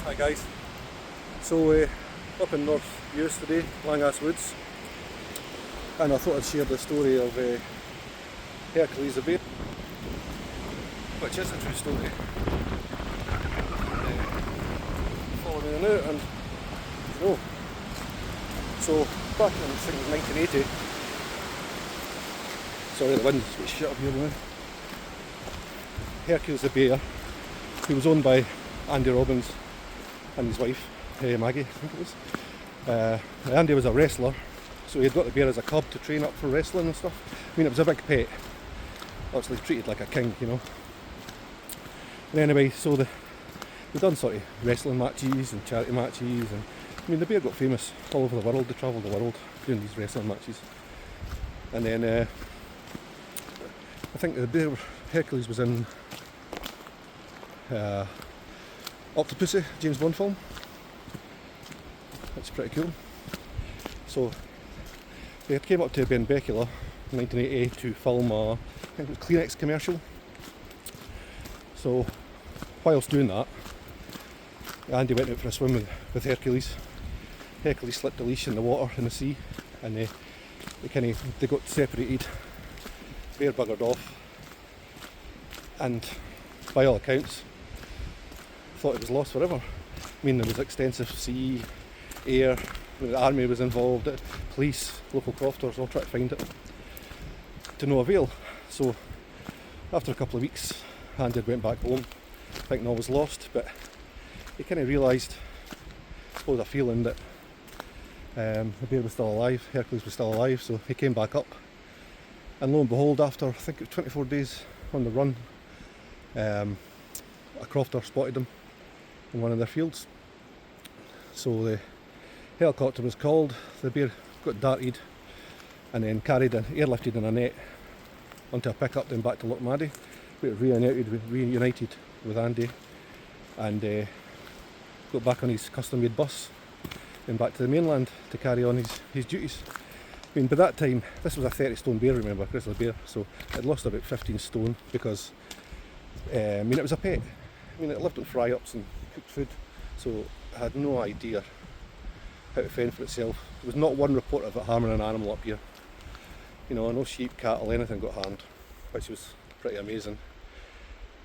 Hi guys, so up in North Uist today, Langass Woods, and I thought I'd share the story of Hercules the bear, which is a true story. Following in and out, and you know, so back in I think it was 1980, sorry the wind's a bit shut up here now, Hercules the bear, he was owned by Andy Robbins and his wife, Maggie, I think it was. Andy was a wrestler, so he had got the bear as a cub to train up for wrestling and stuff. I mean, it was a big pet, obviously treated like a king, you know. And anyway, so they've done sort of wrestling matches and charity matches, and I mean, the bear got famous all over the world. They travelled the world doing these wrestling matches. And then I think the bear Hercules was in Octopussy, James Bond film. That's pretty cool. So they came up to Benbecula in 1980 to film I think it was Kleenex commercial. So whilst doing that, Andy went out for a swim with Hercules. Hercules slipped a leash in the water in the sea, and they got separated. Bear buggered off, and by all accounts thought it was lost forever. I mean, there was extensive sea, air, the army was involved, police, local crofters all trying to find it, to no avail. So after a couple of weeks, Andy went back home thinking all was lost, but he kind of realised, I suppose a feeling, that the bear was still alive, Hercules was still alive, so he came back up, and lo and behold, after I think it was 24 days on the run, a crofter spotted him in one of their fields. So the helicopter was called, the bear got darted and then carried and airlifted in a net onto a pickup, then back to Lochmaddy, where it reunited with Andy, and got back on his custom made bus and back to the mainland to carry on his duties. I mean, by that time, this was a 30 stone bear, remember, grizzly bear, so it lost about 15 stone because I mean, it was a pet. I mean, it lived on fry-ups and cooked food, so it had no idea how to fend for itself. There was not one report of it harming an animal up here. You know, no sheep, cattle, anything got harmed, which was pretty amazing.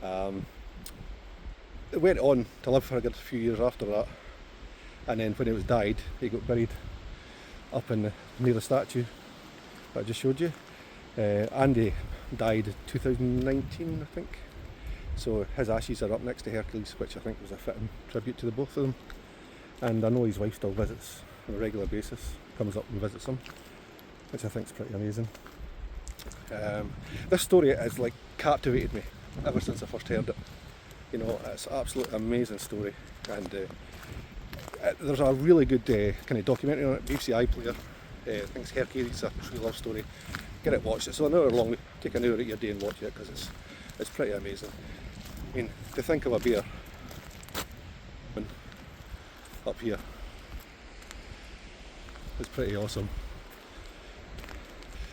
It went on to live for a good few years after that, and then when it was died, he got buried up near the statue that I just showed you. Andy died in 2019, I think. So his ashes are up next to Hercules, which I think was a fitting tribute to the both of them. And I know his wife still visits on a regular basis, comes up and visits him, which I think is pretty amazing. This story has like captivated me ever since I first heard it. You know, it's an absolutely amazing story, and there's a really good kind of documentary on it, BBC iPlayer. I think it's Hercules, a true love story. Get it, watch it. So an hour long, take an hour out of your day and watch it, because it's pretty amazing. I mean, to think of a bear up here is pretty awesome.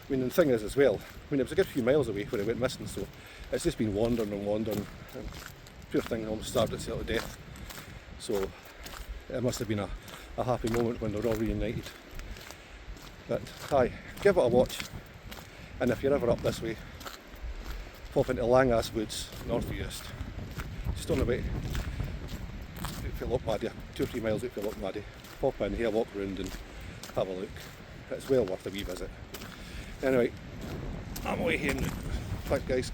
I mean, the thing is as well, I mean, it was a good few miles away where it went missing, so it's just been wandering and wandering, and poor thing almost starved itself to death. So it must have been a happy moment when they were all reunited. But hi, give it a watch, and if you're ever up this way, pop into Langass Woods, North Uist, just on the way out for Lochmaddy, 2 or 3 miles out for Lochmaddy. Pop in, have a walk around and have a look. It's well worth a wee visit. Anyway, I'm away here now. Thanks guys.